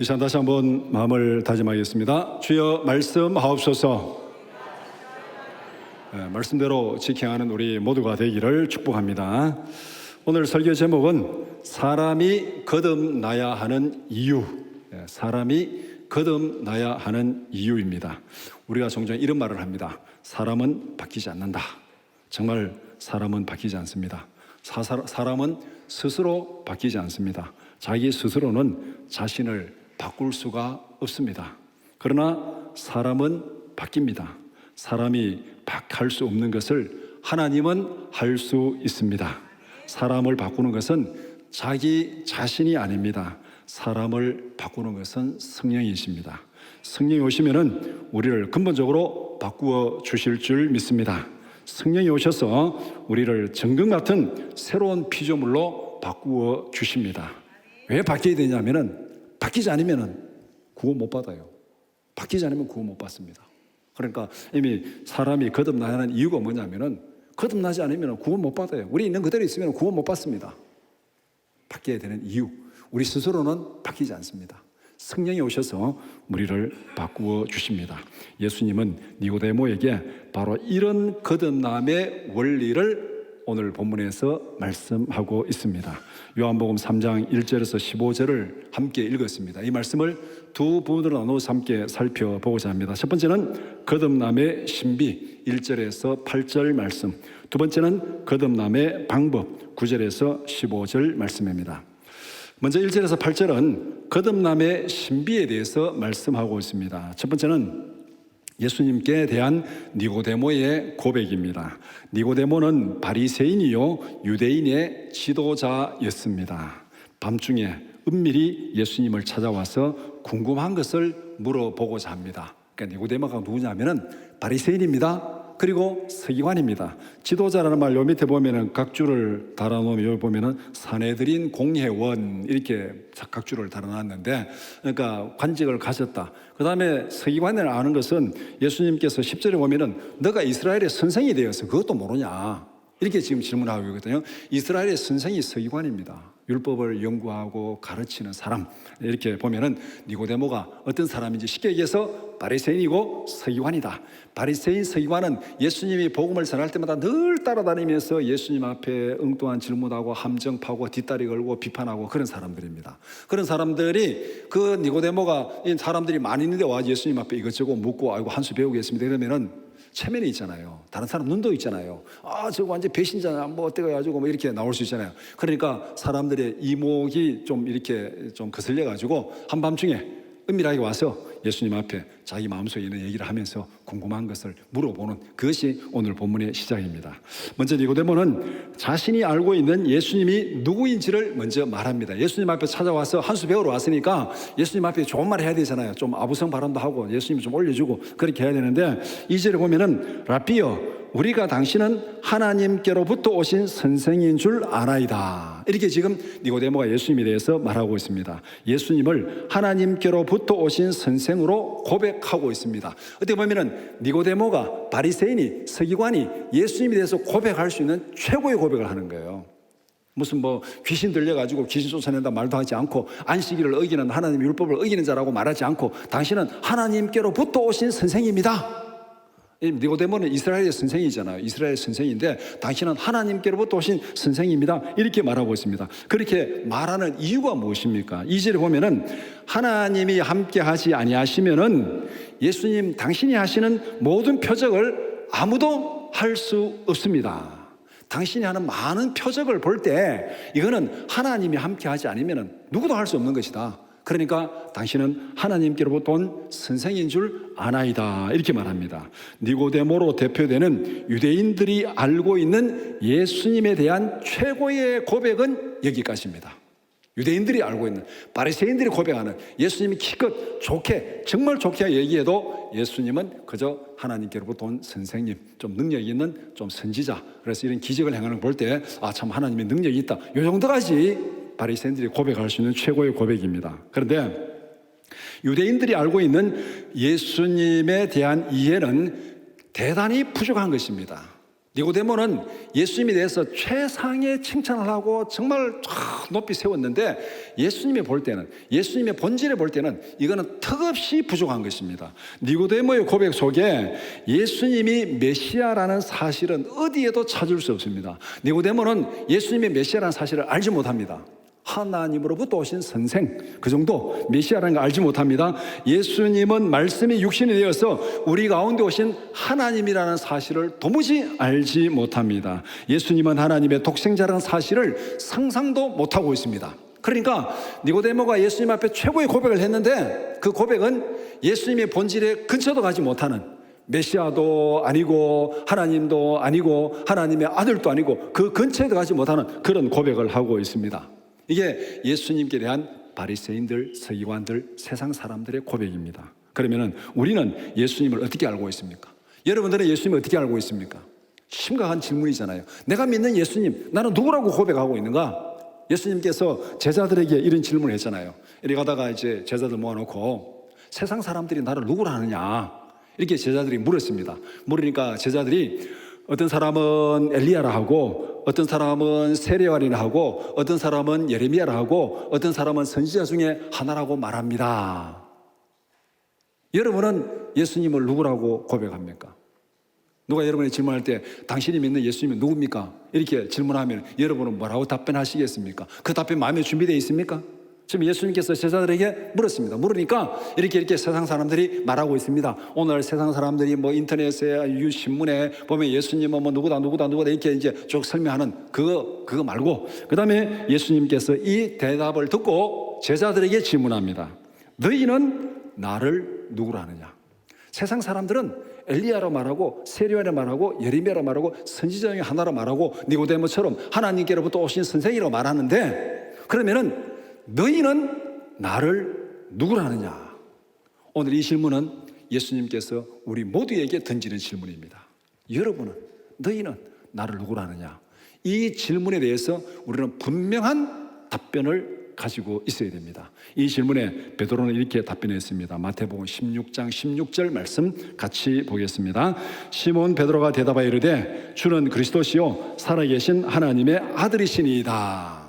이 시간 다시 한번 마음을 다짐하겠습니다. 주여 말씀하옵소서. 말씀대로 지켜하는 우리 모두가 되기를 축복합니다. 오늘 설교 제목은 사람이 거듭나야 하는 이유. 사람이 거듭나야 하는 이유입니다. 우리가 종종 이런 말을 합니다. 사람은 바뀌지 않는다. 정말 사람은 바뀌지 않습니다. 사람은 스스로 바뀌지 않습니다. 자기 스스로는 자신을 바꿀 수가 없습니다. 그러나 사람은 바뀝니다. 사람이 할 수 없는 것을 하나님은 할 수 있습니다. 사람을 바꾸는 것은 자기 자신이 아닙니다. 사람을 바꾸는 것은 성령이십니다. 성령이 오시면은 우리를 근본적으로 바꾸어 주실 줄 믿습니다. 성령이 오셔서 우리를 정금 같은 새로운 피조물로 바꾸어 주십니다. 왜 바뀌어야 되냐면은 바뀌지 않으면은 구원 못 받아요. 바뀌지 않으면 구원 못 받습니다. 그러니까 이미 사람이 거듭나야 하는 이유가 뭐냐면은 거듭나지 않으면 구원 못 받아요. 우리 있는 그대로 있으면 구원 못 받습니다. 바뀌어야 되는 이유, 우리 스스로는 바뀌지 않습니다. 성령이 오셔서 우리를 바꾸어 주십니다. 예수님은 니고데모에게 바로 이런 거듭남의 원리를 오늘 본문에서 말씀하고 있습니다. 요한복음 3장 1절에서 15절을 함께 읽었습니다. 이 말씀을 두 부분으로 나눠서 함께 살펴보고자 합니다. 첫 번째는 거듭남의 신비 1절에서 8절 말씀, 두 번째는 거듭남의 방법 9절에서 15절 말씀입니다. 먼저 1절에서 8절은 거듭남의 신비에 대해서 말씀하고 있습니다. 첫 번째는 예수님께 대한 니고데모의 고백입니다. 니고데모는 바리새인이요 유대인의 지도자였습니다. 밤중에 은밀히 예수님을 찾아와서 궁금한 것을 물어보고자 합니다. 그러니까 니고데모가 누구냐면은 바리새인입니다. 그리고 서기관입니다. 지도자라는 말 요 밑에 보면은 각 줄을 달아놓으면 여기 보면은 사내들인 공회원 이렇게 각 줄을 달아놨는데, 그러니까 관직을 가졌다. 그 다음에 서기관을 아는 것은 예수님께서 10절에 보면은 너가 이스라엘의 선생이 되어서 그것도 모르냐 이렇게 지금 질문하고 있거든요. 이스라엘의 선생이 서기관입니다. 율법을 연구하고 가르치는 사람. 이렇게 보면은 니고데모가 어떤 사람인지 쉽게 얘기해서 바리새인이고 서기관이다. 바리새인 서기관은 예수님이 복음을 전할 때마다 늘 따라다니면서 예수님 앞에 엉뚱한 질문하고 함정 파고 뒷다리 걸고 비판하고 그런 사람들입니다. 그런 사람들이 그 니고데모가 사람들이 많이 있는데 와 예수님 앞에 이것저것 묻고 아이고 한 수 배우겠습니다 이러면은 체면이 있잖아요. 다른 사람 눈도 있잖아요. 아, 저거 완전 배신자냐, 뭐 어때가 가지고 뭐 이렇게 나올 수 있잖아요. 그러니까 사람들의 이목이 좀 이렇게 좀 거슬려 가지고 한밤중에 은밀하게 와서 예수님 앞에 자기 마음속에 있는 얘기를 하면서 궁금한 것을 물어보는 그것이 오늘 본문의 시작입니다. 먼저 니고데모는 자신이 알고 있는 예수님이 누구인지를 먼저 말합니다. 예수님 앞에 찾아와서 한 수 배우러 왔으니까 예수님 앞에 좋은 말 해야 되잖아요. 좀 아부성 발언도 하고 예수님 좀 올려주고 그렇게 해야 되는데 2절에 보면은 라비여 우리가 당신은 하나님께로부터 오신 선생인 줄 아나이다. 이렇게 지금 니고데모가 예수님에 대해서 말하고 있습니다. 예수님을 하나님께로부터 오신 선생으로 고백하고 있습니다. 어떻게 보면은 니고데모가 바리새인이 서기관이 예수님에 대해서 고백할 수 있는 최고의 고백을 하는 거예요. 무슨 뭐 귀신 들려가지고 귀신 쫓아낸다 말도 하지 않고 안식일을 어기는 하나님의 율법을 어기는 자라고 말하지 않고 당신은 하나님께로부터 오신 선생입니다. 니고데모는 이스라엘의 선생이잖아요. 이스라엘의 선생인데 당신은 하나님께로부터 오신 선생입니다. 이렇게 말하고 있습니다. 그렇게 말하는 이유가 무엇입니까? 2절에 보면은 하나님이 함께 하지 아니하시면은 예수님 당신이 하시는 모든 표적을 아무도 할 수 없습니다. 당신이 하는 많은 표적을 볼 때 이거는 하나님이 함께 하지 않으면은 누구도 할 수 없는 것이다. 그러니까 당신은 하나님께로부터 온 선생인 줄 아나이다 이렇게 말합니다. 니고데모로 대표되는 유대인들이 알고 있는 예수님에 대한 최고의 고백은 여기까지입니다. 유대인들이 알고 있는 바리새인들이 고백하는 예수님이 기껏 좋게 정말 좋게 얘기해도 예수님은 그저 하나님께로부터 온 선생님, 좀 능력이 있는 좀 선지자, 그래서 이런 기적을 행하는 걸 볼 때 아 참 하나님의 능력이 있다 이 정도까지 바리새인들이 고백할 수 있는 최고의 고백입니다. 그런데 유대인들이 알고 있는 예수님에 대한 이해는 대단히 부족한 것입니다. 니고데모는 예수님에 대해서 최상의 칭찬을 하고 정말 높이 세웠는데 예수님이 볼 때는, 예수님의 본질에 볼 때는 이거는 턱없이 부족한 것입니다. 니고데모의 고백 속에 예수님이 메시아라는 사실은 어디에도 찾을 수 없습니다. 니고데모는 예수님이 메시아라는 사실을 알지 못합니다. 하나님으로부터 오신 선생, 그 정도 메시아라는 걸 알지 못합니다. 예수님은 말씀이 육신이 되어서 우리 가운데 오신 하나님이라는 사실을 도무지 알지 못합니다. 예수님은 하나님의 독생자라는 사실을 상상도 못하고 있습니다. 그러니까 니고데모가 예수님 앞에 최고의 고백을 했는데 그 고백은 예수님의 본질에 근처도 가지 못하는, 메시아도 아니고 하나님도 아니고 하나님의 아들도 아니고 그 근처에도 가지 못하는 그런 고백을 하고 있습니다. 이게 예수님께 대한 바리새인들, 서기관들, 세상 사람들의 고백입니다. 그러면 우리는 예수님을 어떻게 알고 있습니까? 여러분들은 예수님을 어떻게 알고 있습니까? 심각한 질문이잖아요. 내가 믿는 예수님, 나는 누구라고 고백하고 있는가? 예수님께서 제자들에게 이런 질문을 했잖아요. 이렇게 가다가 이제 제자들 모아놓고 세상 사람들이 나를 누구라 하느냐, 이렇게 제자들이 물었습니다. 물으니까 제자들이 어떤 사람은 엘리야라 하고, 어떤 사람은 세례요한이라 하고, 어떤 사람은 예레미야라 하고, 어떤 사람은 선지자 중에 하나라고 말합니다. 여러분은 예수님을 누구라고 고백합니까? 누가 여러분이 질문할 때 당신이 믿는 예수님이 누굽니까? 이렇게 질문하면 여러분은 뭐라고 답변하시겠습니까? 그 답변 마음에 준비되어 있습니까? 지금 예수님께서 제자들에게 물었습니다. 물으니까 이렇게 세상 사람들이 말하고 있습니다. 오늘 세상 사람들이 뭐 인터넷에, 신문에 보면 예수님은 뭐 누구다 이렇게 이제 쭉 설명하는 그거 말고, 그 다음에 예수님께서 이 대답을 듣고 제자들에게 질문합니다. 너희는 나를 누구라 하느냐? 세상 사람들은 엘리야라 말하고, 세례요한이라 말하고, 예레미야라 말하고, 선지자 중에 하나라 말하고, 니고데모처럼 하나님께로부터 오신 선생이라고 말하는데, 그러면은 너희는 나를 누구라 하느냐? 오늘 이 질문은 예수님께서 우리 모두에게 던지는 질문입니다. 여러분은, 너희는 나를 누구라 하느냐? 이 질문에 대해서 우리는 분명한 답변을 가지고 있어야 됩니다. 이 질문에 베드로는 이렇게 답변했습니다. 마태복음 16장 16절 말씀 같이 보겠습니다. 시몬 베드로가 대답하여 이르되 주는 그리스도시요 살아계신 하나님의 아들이시니이다.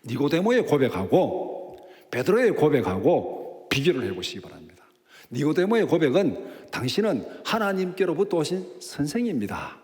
니고데모의 고백하고 베드로의 고백하고 비교를 해보시기 바랍니다. 니고데모의 고백은 당신은 하나님께로부터 오신 선생입니다.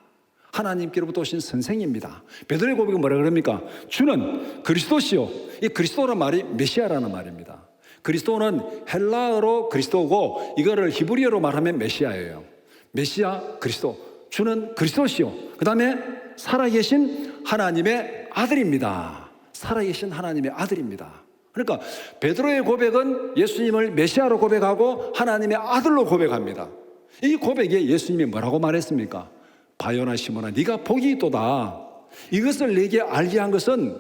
하나님께로부터 오신 선생입니다. 베드로의 고백은 뭐라 그럽니까? 주는 그리스도시요. 이 그리스도라는 말이 메시아라는 말입니다. 그리스도는 헬라어로 그리스도고 이거를 히브리어로 말하면 메시아예요. 메시아, 그리스도. 주는 그리스도시요. 그 다음에 살아계신 하나님의 아들입니다. 살아계신 하나님의 아들입니다. 그러니까 베드로의 고백은 예수님을 메시아로 고백하고 하나님의 아들로 고백합니다. 이 고백에 예수님이 뭐라고 말했습니까? 바요나 시몬아 네가 복이 있도다. 이것을 내게 알게 한 것은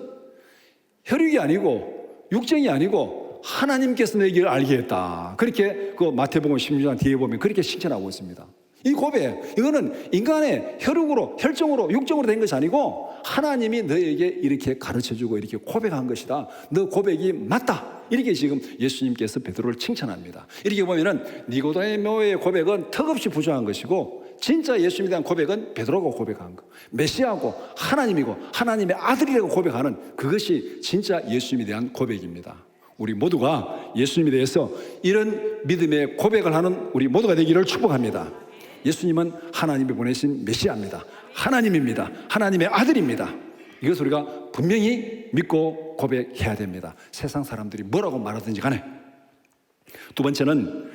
혈육이 아니고 육정이 아니고 하나님께서 내게 알게 했다. 그렇게 그 마태복음 16장 뒤에 보면 그렇게 칭찬하고 있습니다. 이 고백, 이거는 인간의 혈육으로, 혈정으로, 육정으로 된 것이 아니고 하나님이 너에게 이렇게 가르쳐주고 이렇게 고백한 것이다. 너 고백이 맞다. 이렇게 지금 예수님께서 베드로를 칭찬합니다. 이렇게 보면은 니고데모의 고백은 턱없이 부족한 것이고 진짜 예수님에 대한 고백은 베드로가 고백한 것, 메시아고 하나님이고 하나님의 아들이라고 고백하는 그것이 진짜 예수님에 대한 고백입니다. 우리 모두가 예수님에 대해서 이런 믿음의 고백을 하는 우리 모두가 되기를 축복합니다. 예수님은 하나님이 보내신 메시아입니다. 하나님입니다. 하나님의 아들입니다. 이것을 우리가 분명히 믿고 고백해야 됩니다. 세상 사람들이 뭐라고 말하든지 간에. 두 번째는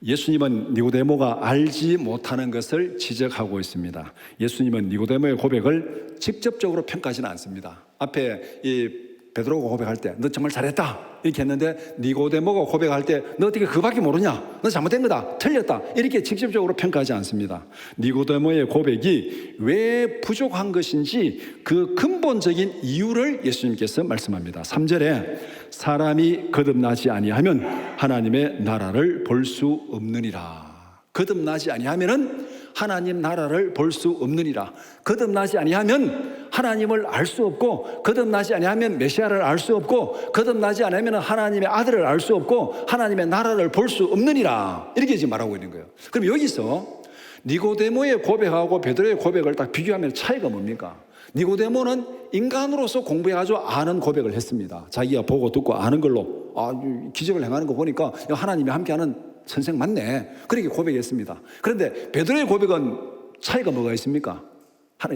예수님은 니고데모가 알지 못하는 것을 지적하고 있습니다. 예수님은 니고데모의 고백을 직접적으로 평가하지는 않습니다. 앞에 이 베드로가 고백할 때 너 정말 잘했다 이렇게 했는데 니고데모가 고백할 때 너 어떻게 그밖에 모르냐? 너 잘못된 거다. 틀렸다. 이렇게 직접적으로 평가하지 않습니다. 니고데모의 고백이 왜 부족한 것인지 그 근본적인 이유를 예수님께서 말씀합니다. 3절에 사람이 거듭나지 아니하면 하나님의 나라를 볼 수 없느니라. 거듭나지 아니하면은 하나님 나라를 볼 수 없느니라. 거듭나지 아니하면 하나님을 알 수 없고, 거듭나지 아니하면 메시아를 알 수 없고, 거듭나지 아니하면 하나님의 아들을 알 수 없고 하나님의 나라를 볼 수 없느니라. 이렇게 지금 말하고 있는 거예요. 그럼 여기서 니고데모의 고백하고 베드로의 고백을 딱 비교하면 차이가 뭡니까? 니고데모는 인간으로서 공부해가지고 아는 고백을 했습니다. 자기가 보고 듣고 아는 걸로 기적을 행하는 거 보니까 하나님이 함께하는 선생 맞네, 그렇게 고백했습니다. 그런데 베드로의 고백은 차이가 뭐가 있습니까?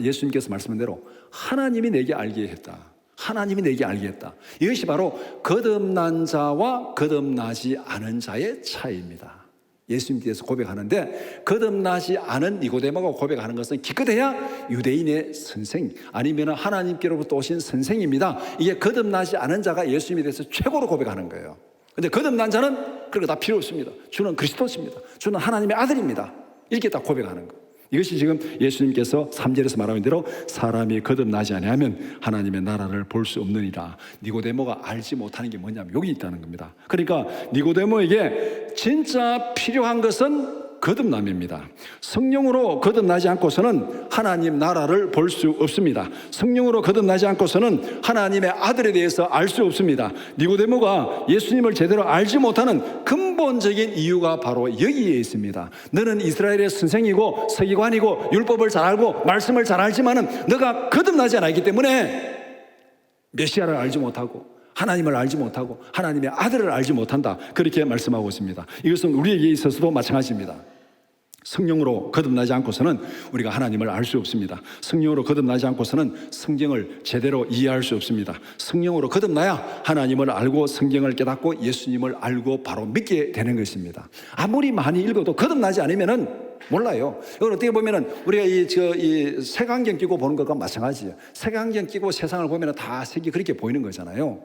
예수님께서 말씀한 대로 하나님이 내게 알게 했다. 하나님이 내게 알게 했다. 이것이 바로 거듭난 자와 거듭나지 않은 자의 차이입니다. 예수님께서 고백하는데 거듭나지 않은 니고데모가 고백하는 것은 기껏해야 유대인의 선생 아니면 하나님께로부터 오신 선생입니다. 이게 거듭나지 않은 자가 예수님에 대해서 최고로 고백하는 거예요. 그런데 거듭난 자는 그런 거 다 필요 없습니다. 주는 그리스도십니다. 주는 하나님의 아들입니다. 이렇게 딱 고백하는 거예요. 이것이 지금 예수님께서 3절에서 말하는 대로 사람이 거듭나지 아니하면 하나님의 나라를 볼 수 없느니라. 니고데모가 알지 못하는 게 뭐냐면 여기 있다는 겁니다. 그러니까 니고데모에게 진짜 필요한 것은 거듭남입니다. 성령으로 거듭나지 않고서는 하나님 나라를 볼 수 없습니다. 성령으로 거듭나지 않고서는 하나님의 아들에 대해서 알 수 없습니다. 니고데모가 예수님을 제대로 알지 못하는 근본적인 이유가 바로 여기에 있습니다. 너는 이스라엘의 선생이고 서기관이고 율법을 잘 알고 말씀을 잘 알지만은 너가 거듭나지 않았기 때문에 메시아를 알지 못하고 하나님을 알지 못하고 하나님의 아들을 알지 못한다, 그렇게 말씀하고 있습니다. 이것은 우리에게 있어서도 마찬가지입니다. 성령으로 거듭나지 않고서는 우리가 하나님을 알 수 없습니다. 성령으로 거듭나지 않고서는 성경을 제대로 이해할 수 없습니다. 성령으로 거듭나야 하나님을 알고 성경을 깨닫고 예수님을 알고 바로 믿게 되는 것입니다. 아무리 많이 읽어도 거듭나지 않으면은 몰라요. 이걸 어떻게 보면은 우리가 이 색안경 끼고 보는 것과 마찬가지예요. 색안경 끼고 세상을 보면은 다 색이 그렇게 보이는 거잖아요.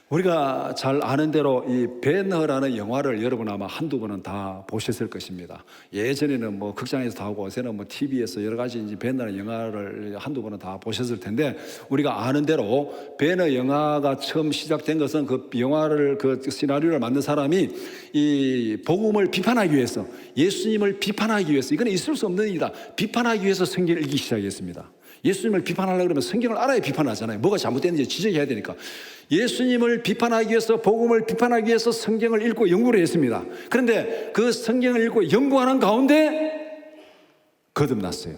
우리가 잘 아는 대로 이 배너라는 영화를 여러분 아마 한두 번은 다 보셨을 것입니다. 예전에는 뭐 극장에서 다 하고 요새는 뭐 TV에서 여러 가지 이제 배너라는 영화를 한두 번은 다 보셨을 텐데, 우리가 아는 대로 배너 영화가 처음 시작된 것은 그 영화를 그 시나리오를 만든 사람이 이 복음을 비판하기 위해서, 예수님을 비판하기 위해서, 이건 있을 수 없는 일이다, 비판하기 위해서 성경을 읽기 시작했습니다. 예수님을 비판하려고 그러면 성경을 알아야 비판하잖아요. 뭐가 잘못됐는지 지적해야 되니까. 예수님을 비판하기 위해서, 복음을 비판하기 위해서 성경을 읽고 연구를 했습니다. 그런데 그 성경을 읽고 연구하는 가운데 거듭났어요.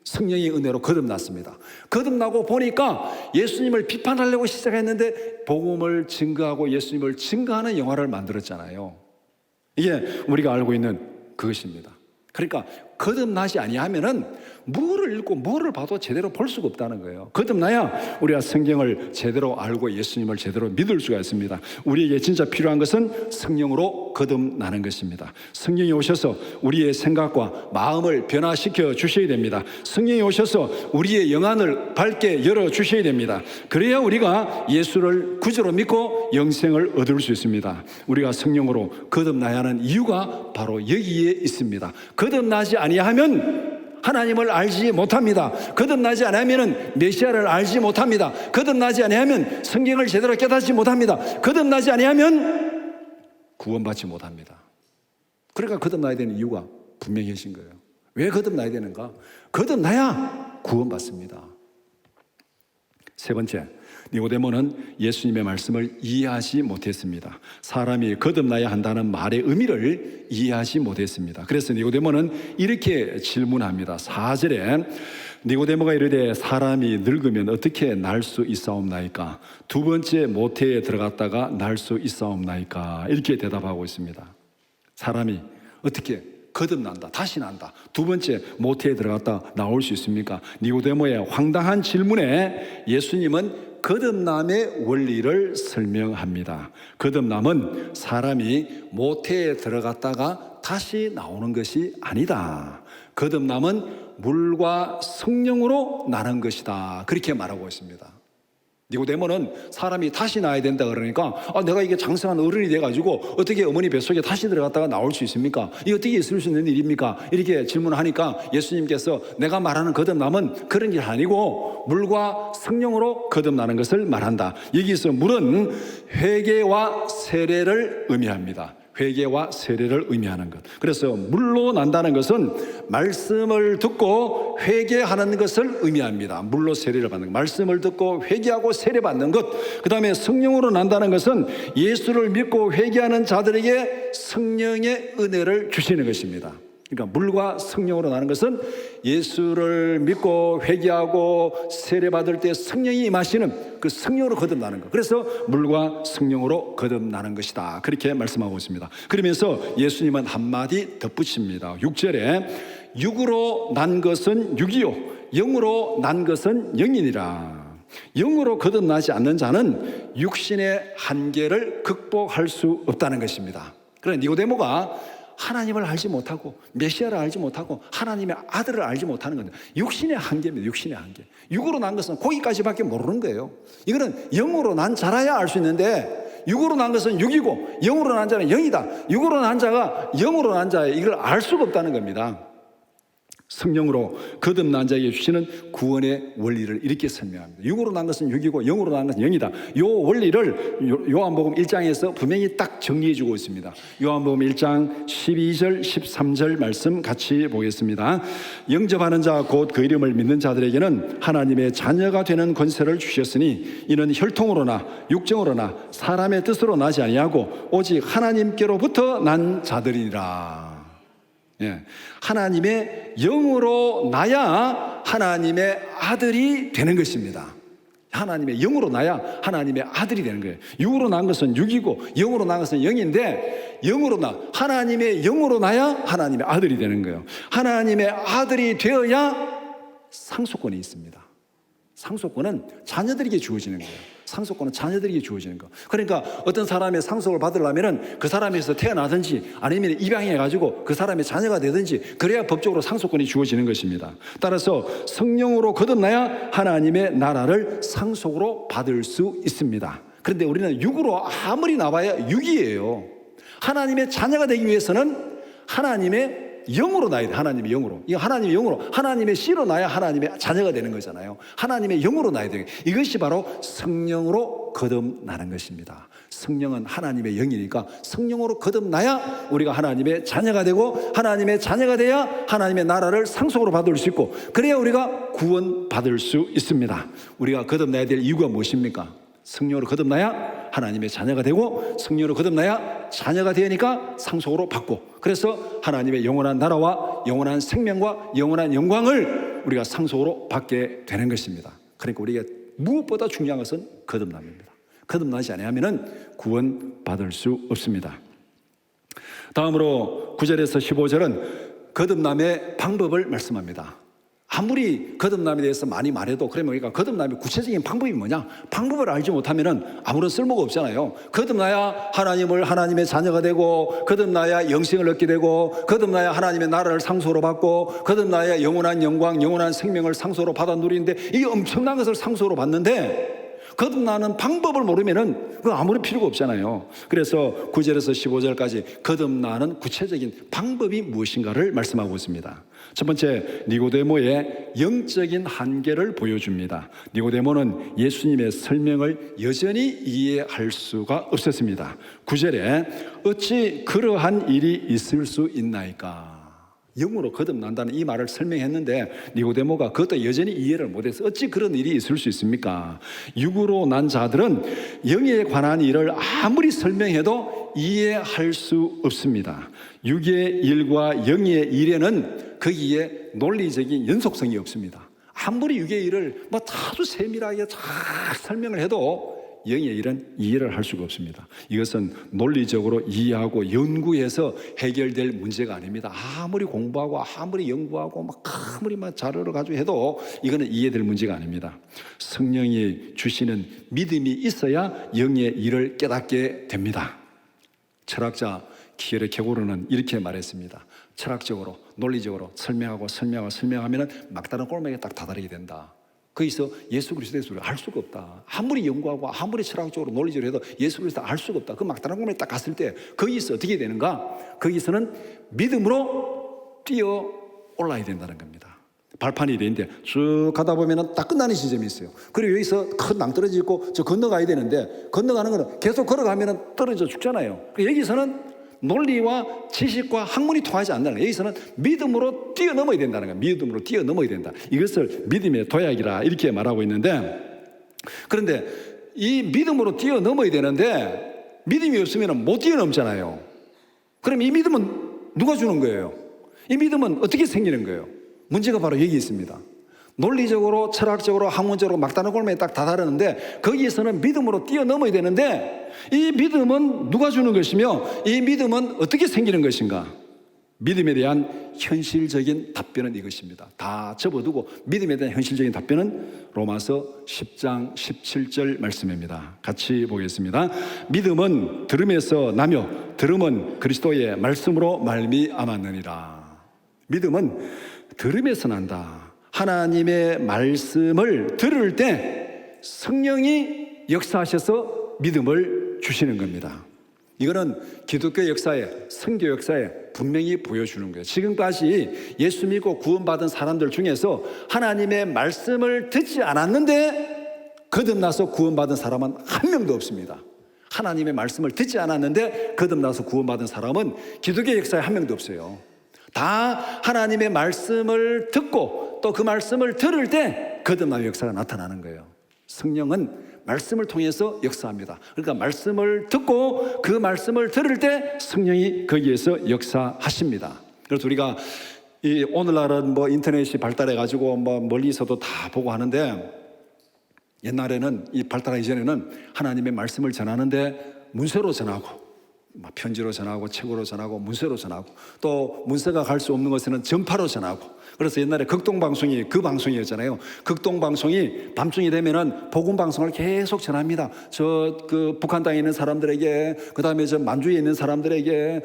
성령의 은혜로 거듭났습니다. 거듭나고 보니까 예수님을 비판하려고 시작했는데 복음을 증거하고 예수님을 증거하는 영화를 만들었잖아요. 이게 우리가 알고 있는 그것입니다. 그러니까 거듭나지 아니하면은 뭐를 읽고 뭐를 봐도 제대로 볼 수가 없다는 거예요. 거듭나야 우리가 성경을 제대로 알고 예수님을 제대로 믿을 수가 있습니다. 우리에게 진짜 필요한 것은 성령으로 거듭나는 것입니다. 성령이 오셔서 우리의 생각과 마음을 변화시켜 주셔야 됩니다. 성령이 오셔서 우리의 영안을 밝게 열어 주셔야 됩니다. 그래야 우리가 예수를 구주로 믿고 영생을 얻을 수 있습니다. 우리가 성령으로 거듭나야 하는 이유가 바로 여기에 있습니다. 거듭나지 아니하면 하나님을 알지 못합니다. 거듭나지 않으면 메시아를 알지 못합니다. 거듭나지 않으면 성경을 제대로 깨닫지 못합니다. 거듭나지 않으면 구원받지 못합니다. 그러니까 거듭나야 되는 이유가 분명히 계신 거예요. 왜 거듭나야 되는가? 거듭나야 구원받습니다. 세 번째, 니고데모는 예수님의 말씀을 이해하지 못했습니다. 사람이 거듭나야 한다는 말의 의미를 이해하지 못했습니다. 그래서 니고데모는 이렇게 질문합니다. 4절에 니고데모가 이르되 사람이 늙으면 어떻게 날 수 있사옵나이까? 두 번째 모태에 들어갔다가 날 수 있사옵나이까? 이렇게 대답하고 있습니다. 사람이 어떻게 거듭난다, 다시 난다, 두 번째 모태에 들어갔다 나올 수 있습니까? 니고데모의 황당한 질문에 예수님은 거듭남의 원리를 설명합니다. 거듭남은 사람이 모태에 들어갔다가 다시 나오는 것이 아니다. 거듭남은 물과 성령으로 나는 것이다, 그렇게 말하고 있습니다. 니고데모는 사람이 다시 나야 된다 그러니까 내가 이게 장성한 어른이 돼가지고 어떻게 어머니 뱃속에 다시 들어갔다가 나올 수 있습니까? 이게 어떻게 있을 수 있는 일입니까? 이렇게 질문하니까 예수님께서 내가 말하는 거듭남은 그런 게 아니고 물과 성령으로 거듭나는 것을 말한다. 여기서 물은 회개와 세례를 의미합니다. 회개와 세례를 의미하는 것. 그래서 물로 난다는 것은 말씀을 듣고 회개하는 것을 의미합니다. 물로 세례를 받는 것, 말씀을 듣고 회개하고 세례 받는 것. 그 다음에 성령으로 난다는 것은 예수를 믿고 회개하는 자들에게 성령의 은혜를 주시는 것입니다. 그러니까 물과 성령으로 나는 것은 예수를 믿고 회개하고 세례받을 때 성령이 임하시는 그 성령으로 거듭나는 것. 그래서 물과 성령으로 거듭나는 것이다. 그렇게 말씀하고 있습니다. 그러면서 예수님은 한마디 덧붙입니다. 6절에 육으로 난 것은 육이요 영으로 난 것은 영이니라. 영으로 거듭나지 않는 자는 육신의 한계를 극복할 수 없다는 것입니다. 그러나 니고데모가 하나님을 알지 못하고 메시아를 알지 못하고 하나님의 아들을 알지 못하는 건데 육신의 한계입니다. 육신의 한계. 육으로 난 것은 거기까지밖에 모르는 거예요. 이거는 영으로 난 자라야 알 수 있는데 육으로 난 것은 육이고 영으로 난 자는 영이다. 육으로 난 자가 영으로 난 자에 이걸 알 수가 없다는 겁니다. 성령으로 거듭난 자에게 주시는 구원의 원리를 이렇게 설명합니다. 육으로 난 것은 육이고 영으로 난 것은 영이다. 이 원리를 요한복음 1장에서 분명히 딱 정리해 주고 있습니다. 요한복음 1장 12절 13절 말씀 같이 보겠습니다. 영접하는 자 곧 그 이름을 믿는 자들에게는 하나님의 자녀가 되는 권세를 주셨으니 이는 혈통으로나 육정으로나 사람의 뜻으로 나지 아니하고 오직 하나님께로부터 난 자들이라. 예, 하나님의 영으로 나야 하나님의 아들이 되는 것입니다. 하나님의 영으로 나야 하나님의 아들이 되는 거예요. 육으로 난 것은 육이고 영으로 난 것은 영인데 영으로 하나님의 영으로 나야 하나님의 아들이 되는 거예요. 하나님의 아들이 되어야 상속권이 있습니다. 상속권은 자녀들에게 주어지는 거예요. 상속권은 자녀들에게 주어지는 거. 그러니까 어떤 사람의 상속을 받으려면 그 사람에서 태어나든지 아니면 입양해가지고 그 사람의 자녀가 되든지 그래야 법적으로 상속권이 주어지는 것입니다. 따라서 성령으로 거듭나야 하나님의 나라를 상속으로 받을 수 있습니다. 그런데 우리는 육으로 아무리 나와야 육이에요. 하나님의 자녀가 되기 위해서는 하나님의 영으로 나야 돼. 하나님의 영으로. 이 하나님의 영으로, 하나님의 씨로 나야 하나님의 자녀가 되는 거잖아요. 하나님의 영으로 나야 돼요. 이것이 바로 성령으로 거듭나는 것입니다. 성령은 하나님의 영이니까 성령으로 거듭나야 우리가 하나님의 자녀가 되고 하나님의 자녀가 돼야 하나님의 나라를 상속으로 받을 수 있고 그래야 우리가 구원받을 수 있습니다. 우리가 거듭나야 될 이유가 무엇입니까? 성령으로 거듭나야 하나님의 자녀가 되고 성령으로 거듭나야 자녀가 되니까 상속으로 받고 그래서 하나님의 영원한 나라와 영원한 생명과 영원한 영광을 우리가 상속으로 받게 되는 것입니다. 그러니까 우리가 무엇보다 중요한 것은 거듭남입니다. 거듭나지 않으면 구원받을 수 없습니다. 다음으로 9절에서 15절은 거듭남의 방법을 말씀합니다. 아무리 거듭남에 대해서 많이 말해도 그러면 우리가 거듭남의 구체적인 방법이 뭐냐? 방법을 알지 못하면 아무런 쓸모가 없잖아요. 거듭나야 하나님의 자녀가 되고 거듭나야 영생을 얻게 되고 거듭나야 하나님의 나라를 상속으로 받고 거듭나야 영원한 영광, 영원한 생명을 상속으로 받아 누리는데 이 엄청난 것을 상속으로 받는데 거듭나는 방법을 모르면 그거 아무런 필요가 없잖아요. 그래서 9절에서 15절까지 거듭나는 구체적인 방법이 무엇인가를 말씀하고 있습니다. 첫 번째, 니고데모의 영적인 한계를 보여줍니다. 니고데모는 예수님의 설명을 여전히 이해할 수가 없었습니다. 9절에 어찌 그러한 일이 있을 수 있나이까? 영으로 거듭난다는 이 말을 설명했는데 니고데모가 그것도 여전히 이해를 못해서 어찌 그런 일이 있을 수 있습니까? 육으로 난 자들은 영에 관한 일을 아무리 설명해도 이해할 수 없습니다. 육의 일과 영의 일에는 거기에 논리적인 연속성이 없습니다. 아무리 육의 일을 아주 세밀하게 잘 설명을 해도 영의 일은 이해를 할 수가 없습니다. 이것은 논리적으로 이해하고 연구해서 해결될 문제가 아닙니다. 아무리 공부하고 아무리 연구하고 아무리 자료를 가지고 해도 이거는 이해될 문제가 아닙니다. 성령이 주시는 믿음이 있어야 영의 일을 깨닫게 됩니다. 철학자 키에르 케고르는 이렇게 말했습니다. 철학적으로 논리적으로 설명하면 막다른 꼴목에 딱 다다르게 된다. 거기서 예수 그리스도의 소리를 알 수가 없다. 아무리 연구하고 아무리 철학적으로 논리적으로 해도 예수 그리스도 알 수가 없다. 그 막다른 꼴목에 딱 갔을 때 거기서 어떻게 되는가? 거기서는 믿음으로 뛰어 올라야 된다는 겁니다. 발판이 되는데 쭉 가다 보면 딱 끝나는 지점이 있어요. 그리고 여기서 큰 낭떠러지 있고 저 건너가야 되는데 건너가는 거는 계속 걸어가면 떨어져 죽잖아요. 여기서는 논리와 지식과 학문이 통하지 않는다는 거예요. 여기서는 믿음으로 뛰어넘어야 된다는 거예요. 믿음으로 뛰어넘어야 된다. 이것을 믿음의 도약이라 이렇게 말하고 있는데 그런데 이 믿음으로 뛰어넘어야 되는데 믿음이 없으면 못 뛰어넘잖아요. 그럼 이 믿음은 누가 주는 거예요? 이 믿음은 어떻게 생기는 거예요? 문제가 바로 여기 있습니다. 논리적으로, 철학적으로, 학문적으로 막다른 골목에 딱 다다르는데 거기에서는 믿음으로 뛰어넘어야 되는데 이 믿음은 누가 주는 것이며 이 믿음은 어떻게 생기는 것인가? 믿음에 대한 현실적인 답변은 이것입니다. 다 접어두고 믿음에 대한 현실적인 답변은 로마서 10장 17절 말씀입니다. 같이 보겠습니다. 믿음은 들음에서 나며 들음은 그리스도의 말씀으로 말미암았느니라. 믿음은 들음에서 난다. 하나님의 말씀을 들을 때 성령이 역사하셔서 믿음을 주시는 겁니다. 이거는 기독교 역사에, 선교 역사에 분명히 보여주는 거예요. 지금까지 예수 믿고 구원받은 사람들 중에서 하나님의 말씀을 듣지 않았는데 거듭나서 구원받은 사람은 한 명도 없습니다. 하나님의 말씀을 듣지 않았는데 거듭나서 구원받은 사람은 기독교 역사에 한 명도 없어요. 다 하나님의 말씀을 듣고 또 그 말씀을 들을 때 거듭남의 역사가 나타나는 거예요. 성령은 말씀을 통해서 역사합니다. 그러니까 말씀을 듣고 그 말씀을 들을 때 성령이 거기에서 역사하십니다. 그래서 우리가 오늘날은 인터넷이 발달해가지고 멀리서도 다 보고 하는데 옛날에는 이 발달하기 전에는 하나님의 말씀을 전하는데 문서로 전하고 편지로 전하고 책으로 전하고 문서로 전하고 또 문서가 갈 수 없는 것에는 전파로 전하고 그래서 옛날에 극동방송이 그 방송이었잖아요. 극동방송이 밤중이 되면은 복음방송을 계속 전합니다. 그 북한 땅에 있는 사람들에게 그 다음에 만주에 있는 사람들에게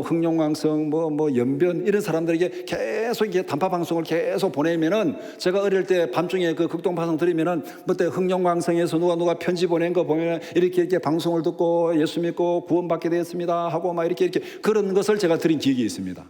흥룡왕성 연변 이런 사람들에게 계속 이게 단파방송을 계속 보내면은 제가 어릴 때 밤중에 그 극동방송 들으면은 그때 흥룡왕성에서 누가 편지 보낸 거 보면 이렇게 방송을 듣고 예수 믿고 구원받게 되었습니다 하고 이렇게 그런 것을 제가 들은 기억이 있습니다.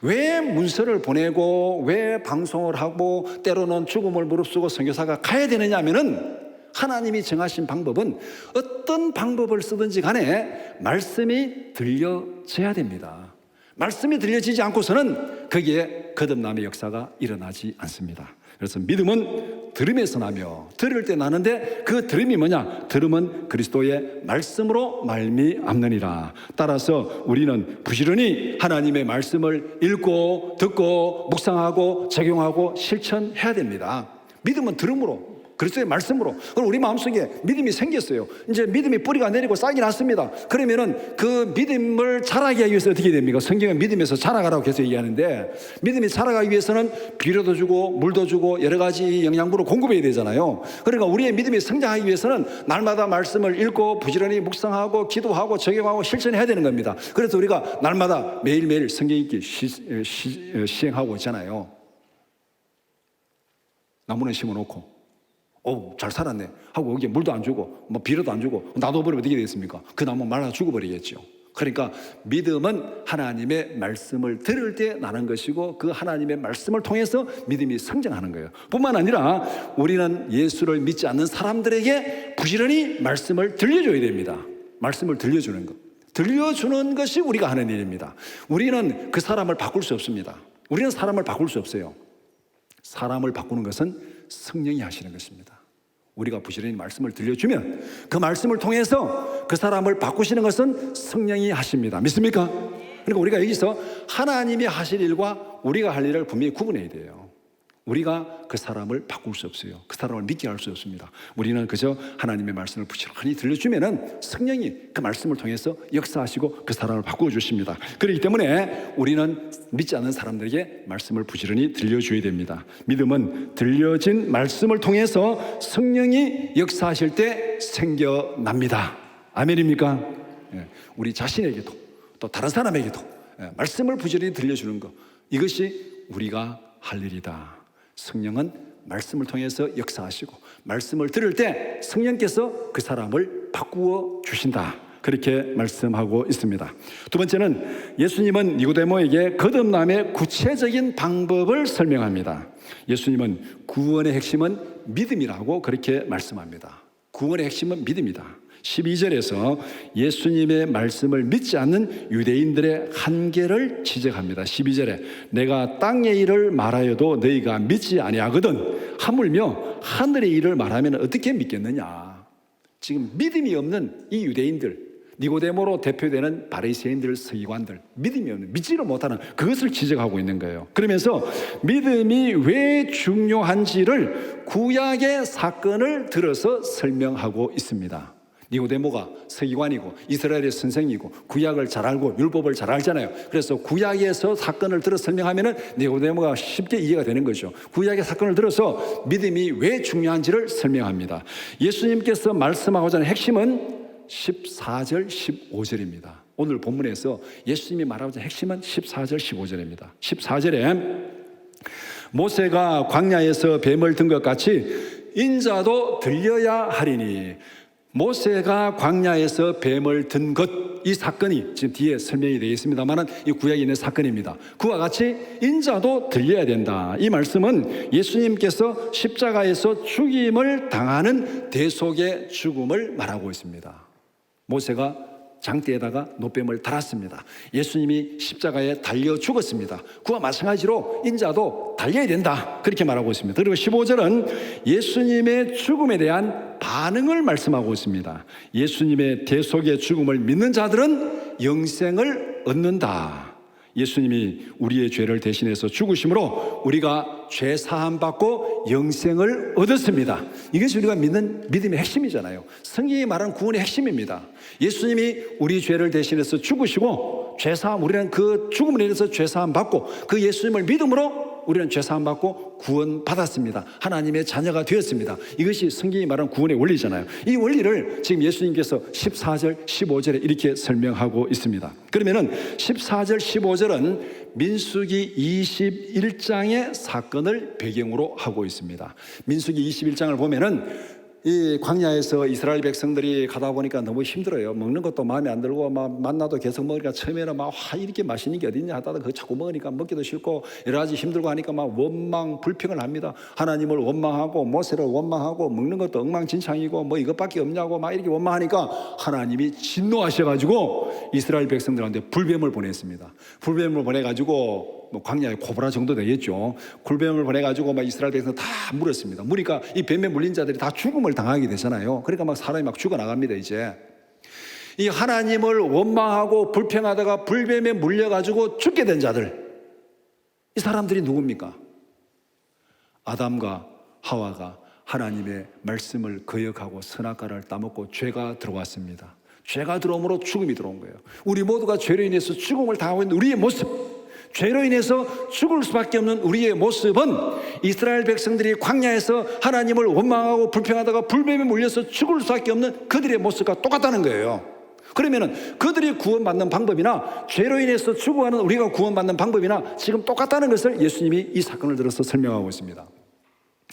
왜 문서를 보내고 왜 방송을 하고 때로는 죽음을 무릅쓰고 선교사가 가야 되느냐 하면은 하나님이 정하신 방법은 어떤 방법을 쓰든지 간에 말씀이 들려져야 됩니다. 말씀이 들려지지 않고서는 거기에 거듭남의 역사가 일어나지 않습니다. 그래서 믿음은 들음에서 나며 들을 때 나는데 그 들음이 뭐냐? 들음은 그리스도의 말씀으로 말미암느니라. 따라서 우리는 부지런히 하나님의 말씀을 읽고 듣고 묵상하고 적용하고 실천해야 됩니다. 믿음은 들음으로 그리스도의 말씀으로. 그럼 우리 마음속에 믿음이 생겼어요. 이제 믿음이 뿌리가 내리고 싹이 났습니다. 그러면은 그 믿음을 자라게 하기 위해서 어떻게 됩니까? 성경은 믿음에서 자라가라고 계속 얘기하는데 믿음이 자라가기 위해서는 비료도 주고 물도 주고 여러 가지 영양분을 공급해야 되잖아요. 그러니까 우리의 믿음이 성장하기 위해서는 날마다 말씀을 읽고 부지런히 묵상하고 기도하고 적용하고 실천해야 되는 겁니다. 그래서 우리가 날마다 매일매일 성경 읽기 시행하고 있잖아요. 나무는 심어놓고 잘 살았네 하고 거기에 물도 안 주고 비료도 안 주고 놔둬버리면 어떻게 되겠습니까? 그 나무 말라 죽어버리겠죠. 그러니까 믿음은 하나님의 말씀을 들을 때 나는 것이고 그 하나님의 말씀을 통해서 믿음이 성장하는 거예요. 뿐만 아니라 우리는 예수를 믿지 않는 사람들에게 부지런히 말씀을 들려줘야 됩니다. 말씀을 들려주는 것, 들려주는 것이 우리가 하는 일입니다. 우리는 그 사람을 바꿀 수 없습니다. 우리는 사람을 바꿀 수 없어요. 사람을 바꾸는 것은 성령이 하시는 것입니다. 우리가 부지런히 말씀을 들려주면 그 말씀을 통해서 그 사람을 바꾸시는 것은 성령이 하십니다. 믿습니까? 그러니까 우리가 여기서 하나님이 하실 일과 우리가 할 일을 분명히 구분해야 돼요. 우리가 그 사람을 바꿀 수 없어요. 그 사람을 믿게 할 수 없습니다. 우리는 그저 하나님의 말씀을 부지런히 들려주면은 성령이 그 말씀을 통해서 역사하시고 그 사람을 바꾸어 주십니다. 그렇기 때문에 우리는 믿지 않는 사람들에게 말씀을 부지런히 들려줘야 됩니다. 믿음은 들려진 말씀을 통해서 성령이 역사하실 때 생겨납니다. 아멘입니까? 우리 자신에게도 또 다른 사람에게도 말씀을 부지런히 들려주는 것, 이것이 우리가 할 일이다. 성령은 말씀을 통해서 역사하시고 말씀을 들을 때 성령께서 그 사람을 바꾸어 주신다. 그렇게 말씀하고 있습니다. 두 번째는 예수님은 니고데모에게 거듭남의 구체적인 방법을 설명합니다. 예수님은 구원의 핵심은 믿음이라고 그렇게 말씀합니다. 구원의 핵심은 믿음이다. 12절에서 예수님의 말씀을 믿지 않는 유대인들의 한계를 지적합니다. 12절에 내가 땅의 일을 말하여도 너희가 믿지 아니하거든 하물며 하늘의 일을 말하면 어떻게 믿겠느냐. 지금 믿음이 없는 이 유대인들, 니고데모로 대표되는 바리새인들, 서기관들, 믿음이 없는, 믿지를 못하는 그것을 지적하고 있는 거예요. 그러면서 믿음이 왜 중요한지를 구약의 사건을 들어서 설명하고 있습니다. 니고데모가 서기관이고 이스라엘의 선생이고 구약을 잘 알고 율법을 잘 알잖아요. 그래서 구약에서 사건을 들어 설명하면은 니고데모가 쉽게 이해가 되는 거죠. 구약의 사건을 들어서 믿음이 왜 중요한지를 설명합니다. 예수님께서 말씀하고자 하는 핵심은 14절, 15절입니다. 오늘 본문에서 예수님이 말하고자 하는 핵심은 14절, 15절입니다. 14절에 모세가 광야에서 뱀을 든 것 같이 인자도 들려야 하리니, 모세가 광야에서 뱀을 든 것, 이 사건이 지금 뒤에 설명이 되어 있습니다만 이 구약에 있는 사건입니다. 그와 같이 인자도 들려야 된다. 이 말씀은 예수님께서 십자가에서 죽임을 당하는 대속의 죽음을 말하고 있습니다. 모세가 장대에다가 노뱀을 달았습니다. 예수님이 십자가에 달려 죽었습니다. 그와 마찬가지로 인자도 달려야 된다, 그렇게 말하고 있습니다. 그리고 15절은 예수님의 죽음에 대한 반응을 말씀하고 있습니다. 예수님의 대속의 죽음을 믿는 자들은 영생을 얻는다. 예수님이 우리의 죄를 대신해서 죽으심으로 우리가 죄 사함 받고 영생을 얻었습니다. 이것이 우리가 믿는 믿음의 핵심이잖아요. 성경이 말하는 구원의 핵심입니다. 예수님이 우리 죄를 대신해서 죽으시고 죄 사함, 우리는 그 죽음을 인해서 죄 사함 받고 그 예수님을 믿음으로 우리는 죄 사함 받고 구원 받았습니다. 하나님의 자녀가 되었습니다. 이것이 성경이 말하는 구원의 원리잖아요. 이 원리를 지금 예수님께서 14절, 15절에 이렇게 설명하고 있습니다. 그러면은 14절, 15절은 민수기 21장의 사건을 배경으로 하고 있습니다. 민수기 21장을 보면은 이 광야에서 이스라엘 백성들이 가다 보니까 너무 힘들어요. 먹는 것도 마음에 안 들고 막 만나도 계속 먹으니까 처음에는 막 이렇게 맛있는 게 어딨냐 하다가 그거 자꾸 먹으니까 먹기도 싫고 여러 가지 힘들고 하니까 막 원망, 불평을 합니다. 하나님을 원망하고 모세를 원망하고 먹는 것도 엉망진창이고 뭐 이것밖에 없냐고 막 이렇게 원망하니까 하나님이 진노하셔가지고 이스라엘 백성들한테 불뱀을 보냈습니다. 불뱀을 보내가지고 뭐 광야의 코브라 정도 되겠죠. 굴뱀을 보내가지고 막 이스라엘 백성 다 물었습니다. 물으니까 이 뱀에 물린 자들이 다 죽음을 당하게 되잖아요. 그러니까 막 사람이 막 죽어나갑니다. 이제 이 하나님을 원망하고 불평하다가 불뱀에 물려가지고 죽게 된 자들, 이 사람들이 누굽니까? 아담과 하와가 하나님의 말씀을 거역하고 선악과를 따먹고 죄가 들어왔습니다. 죄가 들어옴으로 죽음이 들어온 거예요. 우리 모두가 죄로 인해서 죽음을 당하고 있는 우리의 모습, 죄로 인해서 죽을 수밖에 없는 우리의 모습은 이스라엘 백성들이 광야에서 하나님을 원망하고 불평하다가 불뱀에 물려서 죽을 수밖에 없는 그들의 모습과 똑같다는 거예요. 그러면은 그들이 구원받는 방법이나 죄로 인해서 죽어가는 우리가 구원받는 방법이나 지금 똑같다는 것을 예수님이 이 사건을 들어서 설명하고 있습니다.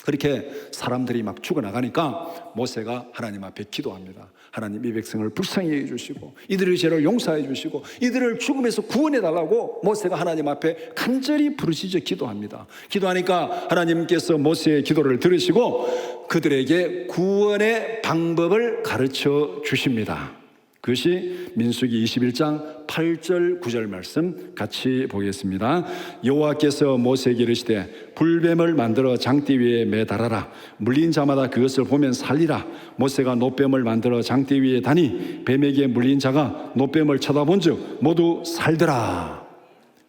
그렇게 사람들이 막 죽어나가니까 모세가 하나님 앞에 기도합니다. 하나님, 이 백성을 불쌍히 해주시고 이들의 죄를 용서해 주시고 이들을 죽음에서 구원해 달라고 모세가 하나님 앞에 간절히 부르짖어 기도합니다. 기도하니까 하나님께서 모세의 기도를 들으시고 그들에게 구원의 방법을 가르쳐 주십니다. 그것이 민수기 21장 8절 9절 말씀 같이 보겠습니다. 여호와께서 모세에게 이르시되 불뱀을 만들어 장대 위에 매달아라. 물린 자마다 그것을 보면 살리라. 모세가 노뱀을 만들어 장대 위에 다니 뱀에게 물린 자가 노뱀을 쳐다본즉 모두 살더라.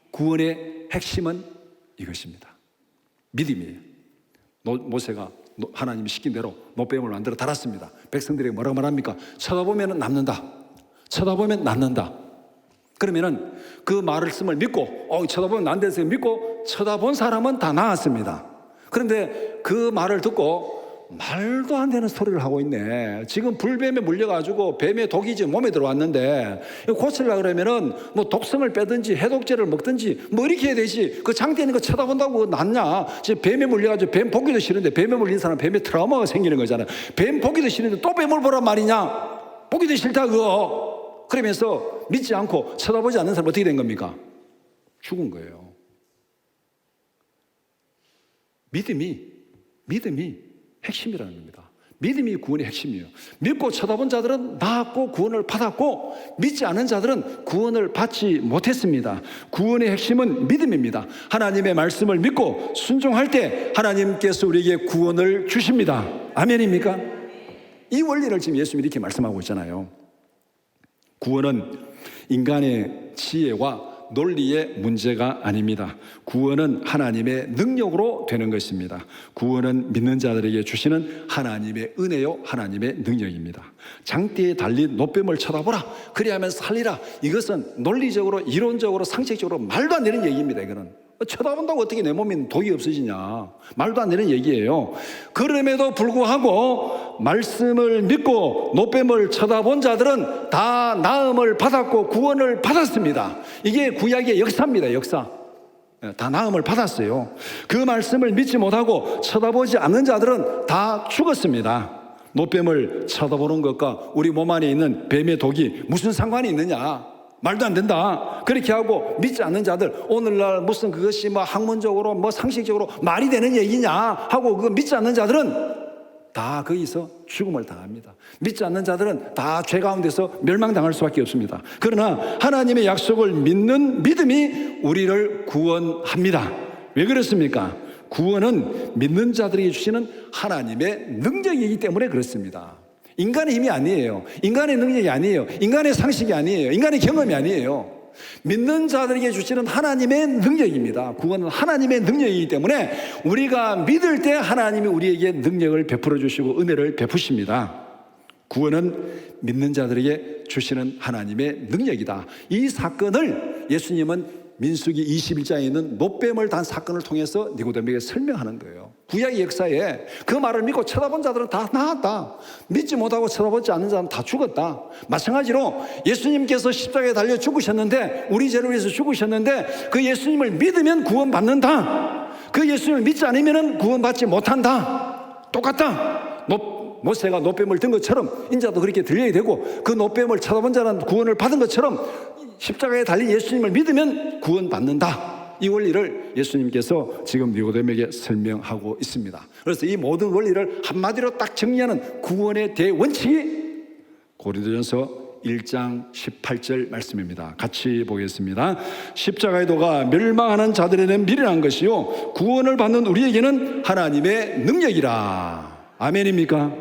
구원의 핵심은 이것입니다. 믿음이에요. 모세가 하나님이 시킨 대로 노뱀을 만들어 달았습니다. 백성들이 뭐라고 말합니까? 쳐다보면 남는다. 쳐다보면 낫는다. 그러면은 그 말씀을 믿고 쳐다보면 난다해서 믿고 쳐다본 사람은 다 나았습니다. 그런데 그 말을 듣고 말도 안 되는 소리를 하고 있네. 지금 불뱀에 물려가지고 뱀의 독이 지금 몸에 들어왔는데 고치려고 그러면은 뭐 독성을 빼든지 해독제를 먹든지 뭐 이렇게 해야 되지. 그 장대 있는 거 쳐다본다고 낫냐? 지금 뱀에 물려가지고 뱀 보기도 싫은데 뱀에 물린 사람 뱀에 트라우마가 생기는 거잖아요. 뱀 보기도 싫은데 또 뱀을 보란 말이냐? 보기도 싫다 그거. 그러면서 믿지 않고 쳐다보지 않는 사람 어떻게 된 겁니까? 죽은 거예요. 믿음이 핵심이라는 겁니다. 믿음이 구원의 핵심이에요. 믿고 쳐다본 자들은 나았고 구원을 받았고 믿지 않은 자들은 구원을 받지 못했습니다. 구원의 핵심은 믿음입니다. 하나님의 말씀을 믿고 순종할 때 하나님께서 우리에게 구원을 주십니다. 아멘입니까? 이 원리를 지금 예수님이 이렇게 말씀하고 있잖아요. 구원은 인간의 지혜와 논리의 문제가 아닙니다. 구원은 하나님의 능력으로 되는 것입니다. 구원은 믿는 자들에게 주시는 하나님의 은혜요, 하나님의 능력입니다. 장대에 달린 노뱀을 쳐다보라, 그리하면 살리라. 이것은 논리적으로, 이론적으로, 상식적으로 말도 안 되는 얘기입니다. 이거는 쳐다본다고 어떻게 내 몸에 독이 없어지냐, 말도 안 되는 얘기예요. 그럼에도 불구하고 말씀을 믿고 노뱀을 쳐다본 자들은 다 나음을 받았고 구원을 받았습니다. 이게 구약의 역사입니다. 역사. 다 나음을 받았어요. 그 말씀을 믿지 못하고 쳐다보지 않는 자들은 다 죽었습니다. 노뱀을 쳐다보는 것과 우리 몸 안에 있는 뱀의 독이 무슨 상관이 있느냐, 말도 안 된다. 그렇게 하고 믿지 않는 자들, 오늘날 무슨 그것이 뭐 학문적으로 뭐 상식적으로 말이 되는 얘기냐 하고 그거 믿지 않는 자들은 다 거기서 죽음을 당합니다. 믿지 않는 자들은 다 죄 가운데서 멸망당할 수밖에 없습니다. 그러나 하나님의 약속을 믿는 믿음이 우리를 구원합니다. 왜 그렇습니까? 구원은 믿는 자들에게 주시는 하나님의 능력이기 때문에 그렇습니다. 인간의 힘이 아니에요. 인간의 능력이 아니에요. 인간의 상식이 아니에요. 인간의 경험이 아니에요. 믿는 자들에게 주시는 하나님의 능력입니다. 구원은 하나님의 능력이기 때문에 우리가 믿을 때 하나님이 우리에게 능력을 베풀어 주시고 은혜를 베푸십니다. 구원은 믿는 자들에게 주시는 하나님의 능력이다. 이 사건을 예수님은 민수기 21장에 있는 노뱀을 단 사건을 통해서 니고데모에게 설명하는 거예요. 구약의 역사에 그 말을 믿고 쳐다본 자들은 다 나았다. 믿지 못하고 쳐다보지 않는 자는 다 죽었다. 마찬가지로 예수님께서 십자가에 달려 죽으셨는데, 우리 죄를 위해서 죽으셨는데 그 예수님을 믿으면 구원받는다. 그 예수님을 믿지 않으면 구원받지 못한다. 똑같다. 모세가 노뱀을 든 것처럼 인자도 그렇게 들려야 되고, 그 노뱀을 쳐다본 자는 구원을 받은 것처럼 십자가에 달린 예수님을 믿으면 구원받는다. 이 원리를 예수님께서 지금 니고데모에게 설명하고 있습니다. 그래서 이 모든 원리를 한마디로 딱 정리하는 구원의 대원칙이 고린도전서 1장 18절 말씀입니다. 같이 보겠습니다. 십자가의 도가 멸망하는 자들에게는 미련한 것이요 구원을 받는 우리에게는 하나님의 능력이라. 아멘입니까?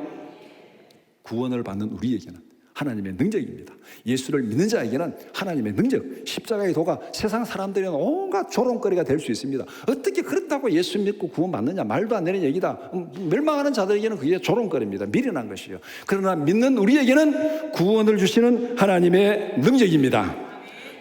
구원을 받는 우리에게는 하나님의 능력입니다. 예수를 믿는 자에게는 하나님의 능력, 십자가의 도가 세상 사람들에게는 온갖 조롱거리가 될 수 있습니다. 어떻게 그렇다고 예수 믿고 구원받느냐, 말도 안 되는 얘기다. 멸망하는 자들에게는 그게 조롱거리입니다. 미련한 것이요. 그러나 믿는 우리에게는 구원을 주시는 하나님의 능력입니다.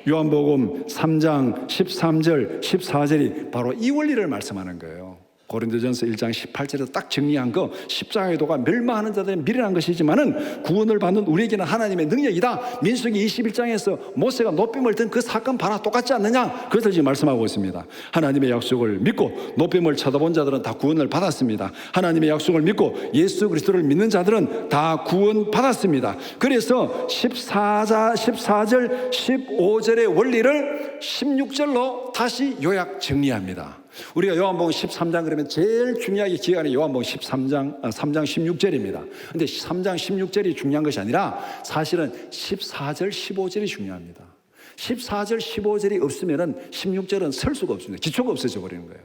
요한복음 3장 13절 14절이 바로 이 원리를 말씀하는 거예요. 고린도전서 1장 18절에서 딱 정리한 거, 십자가의 도가 멸망하는 자들은 미련한 것이지만은 구원을 받는 우리에게는 하나님의 능력이다. 민수기 21장에서 모세가 노뱀을 든 그 사건 봐라, 똑같지 않느냐? 그것을 지금 말씀하고 있습니다. 하나님의 약속을 믿고 노뱀을 쳐다본 자들은 다 구원을 받았습니다. 하나님의 약속을 믿고 예수 그리스도를 믿는 자들은 다 구원 받았습니다. 그래서 14절 15절의 원리를 16절로 다시 요약 정리합니다. 우리가 요한복음 13장 그러면 제일 중요하게 기억하는 요한복음 3장 16절입니다. 근데 3장 16절이 중요한 것이 아니라 사실은 14절 15절이 중요합니다. 14절 15절이 없으면 16절은 설 수가 없습니다. 기초가 없어져 버리는 거예요.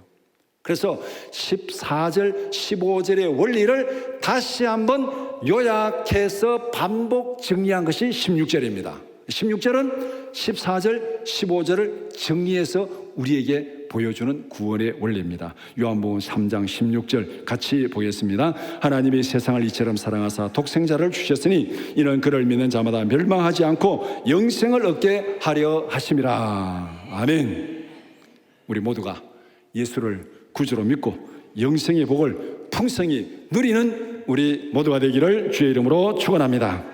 그래서 14절 15절의 원리를 다시 한번 요약해서 반복 정리한 것이 16절입니다. 16절은 14절 15절을 정리해서 우리에게 보여주는 구원의 원리입니다. 요한복음 3장 16절 같이 보겠습니다. 하나님이 세상을 이처럼 사랑하사 독생자를 주셨으니 이는 그를 믿는 자마다 멸망하지 않고 영생을 얻게 하려 하심이라. 아멘. 우리 모두가 예수를 구주로 믿고 영생의 복을 풍성히 누리는 우리 모두가 되기를 주의 이름으로 축원합니다.